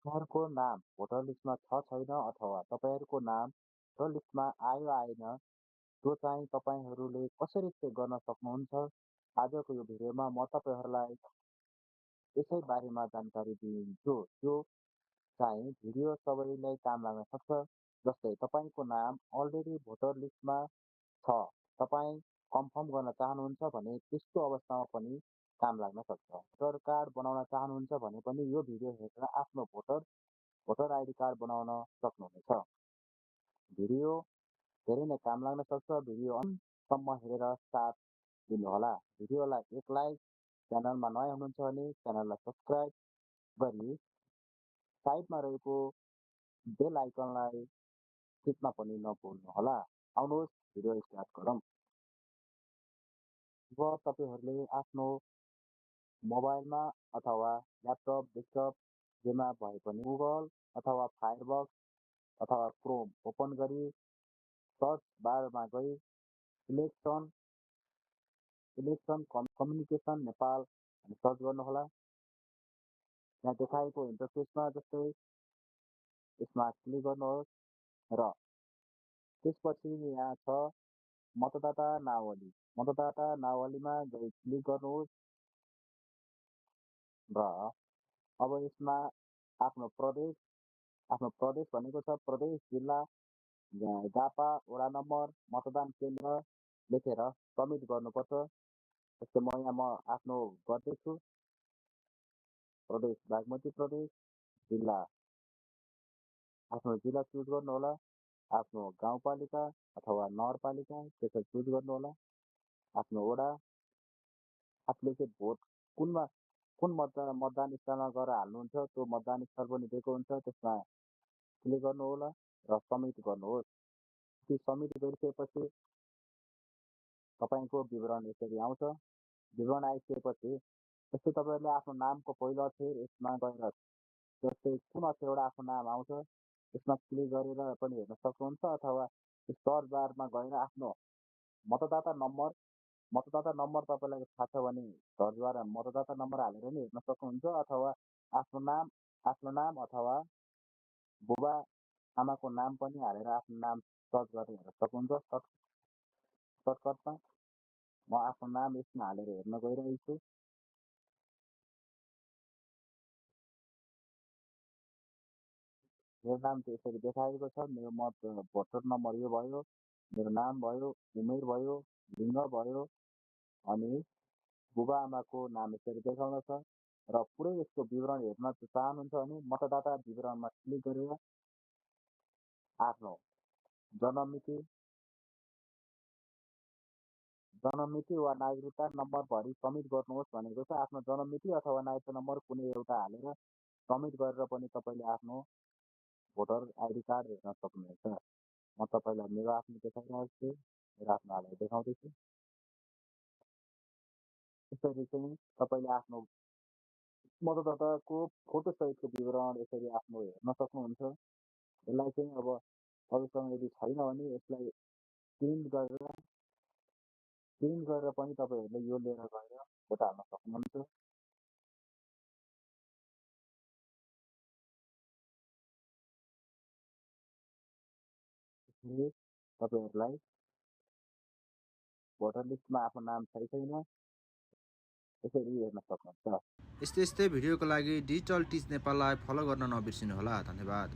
तपाईँहरूको नाम भोटर लिस्टमा छ छैन अथवा तपाईँहरूको नाम भोटर लिस्टमा आयो आएन त्यो चाहिँ तपाईँहरूले कसरी चेक गर्न सक्नुहुन्छ। आजको यो भिडियोमा म तपाईँहरूलाई यसै बारेमा जानकारी दिन्छु। त्यो चाहिँ भिडियो सबैलाई काम लाग्न सक्छ। जस्तै तपाईँको नाम अलरेडी भोटर लिस्टमा छ, तपाईँ कन्फर्म गर्न चाहनुहुन्छ भने त्यस्तो अवस्थामा पनि काम लाग्न सक्छ। भोटर कार्ड बनाउन चाहनुहुन्छ भने पनि यो भिडियो हेरेर आफ्नो भोटर आइडी कार्ड बनाउन सक्नुहुनेछ। भिडियो धेरै नै काम लाग्न सक्छ। भिडियो अन्तसम्म हेरेर साथ दिनुहोला। भिडियोलाई एक लाइक, च्यानलमा नयाँ हुनुहुन्छ भने च्यानललाई सब्सक्राइब गरी साइडमा रहेको बेल आइकनलाई टिप्न पनि नभुल्नुहोला। आउनुहोस् भिडियो स्टार्ट गरौँ। अब तपाईँहरूले आफ्नो मोबाइलमा अथवा ल्यापटप, डेस्कटप जेमा भए पनि गुगल अथवा फायरबक्स अथवा क्रोम ओपन गरी सर्च बारमा गई इलेक्सन कम्युनिकेसन नेपाल सर्च गर्नुहोला। यहाँ देखाएको इन्टरफेसमा जस्तै यसमा क्लिक गर्नुहोस् र त्यसपछि यहाँ छ मतदाता नावली। मतदाता नावलीमा गई क्लिक गर्नुहोस् र अब यसमा आफ्नो प्रदेश भनेको छ। प्रदेश, जिल्ला, झापा, वडा नम्बर, मतदान केन्द्र लेखेर सबमिट गर्नुपर्छ। जस्तै म आफ्नो गर्दैछु। प्रदेश बागमती प्रदेश, जिल्ला आफ्नो जिल्ला चुज गर्नुहोला। आफ्नो गाउँपालिका अथवा नगरपालिका त्यसरी चुज गर्नुहोला। आफ्नो वडा, आफूले चाहिँ भोट कुन मतदान स्थलमा गएर हाल्नुहुन्छ त्यो मतदान स्थल पनि दिएको हुन्छ। त्यसमा क्लिक गर्नुहोला र सबमिट गर्नुहोस्। त्यो सबमिट गरिसकेपछि तपाईँको विवरण यसरी आउँछ। विवरण आइसकेपछि जस्तै तपाईँहरूले आफ्नो नामको पहिलो अक्षर यसमा गएर जस्तै कुन अक्षरबाट आफ्नो नाम आउँछ यसमा क्लिक गरेर पनि हेर्न सक्नुहुन्छ अथवा सर्च बारमा गएर आफ्नो मतदाता नम्बर तपाईँलाई थाहा छ भने सर्चबाट मतदाता नम्बर हालेर पनि हेर्न सक्नुहुन्छ अथवा आफ्नो नाम अथवा बुबा आमाको नाम पनि हालेर आफ्नो नाम सर्च गरेर हेर्न सक्नुहुन्छ। सर्टकटमा म आफ्नो नाम यसमा हालेर हेर्न गइरहेको छु। मेरो नाम चाहिँ यसरी देखाएको छ। मेरो भोटर नम्बर यो भयो, मेरो नाम भयो, उमेर भयो, लिङ्ग भयो अनि बुबा आमाको नाम यसरी देखाउन छ। र पुरै यसको विवरण हेर्न चाहनुहुन्छ भने मतदाता विवरणमा क्लिक गरेर आफ्नो जन्ममिति वा नागरिकता नम्बर भरि सबमिट गर्नुहोस् भनेको छ। आफ्नो जन्ममिति अथवा नागरिकता नम्बर कुनै एउटा हालेर सबमिट गरेर पनि तपाईँले आफ्नो भोटर आइडी कार्ड हेर्न सक्नुहुनेछ। म तपाईँलाई मेरो आफ्नो देखाइरहेको छु। मेरो आफ्नो हालेर देखाउँदैछु। यसरी चाहिँ तपाईँले आफ्नो मतदाताको फोटोसहितको विवरण यसरी आफ्नो हेर्न सक्नुहुन्छ। यसलाई चाहिँ अब तपाईँसँग यदि छैन भने यसलाई प्रिन्ट गरेर पनि तपाईँहरूले यो लिएर गएर भोट हाल्न सक्नुहुन्छ। यसले तपाईँहरूलाई भोटर लिस्टमा आफ्नो नाम छैन यसरी हेर्न सक्नुहुन्छ। यस्तै भिडियोको लागि डिजिटल टिच नेपाललाई फलो गर्न नबिर्सिनुहोला। धन्यवाद।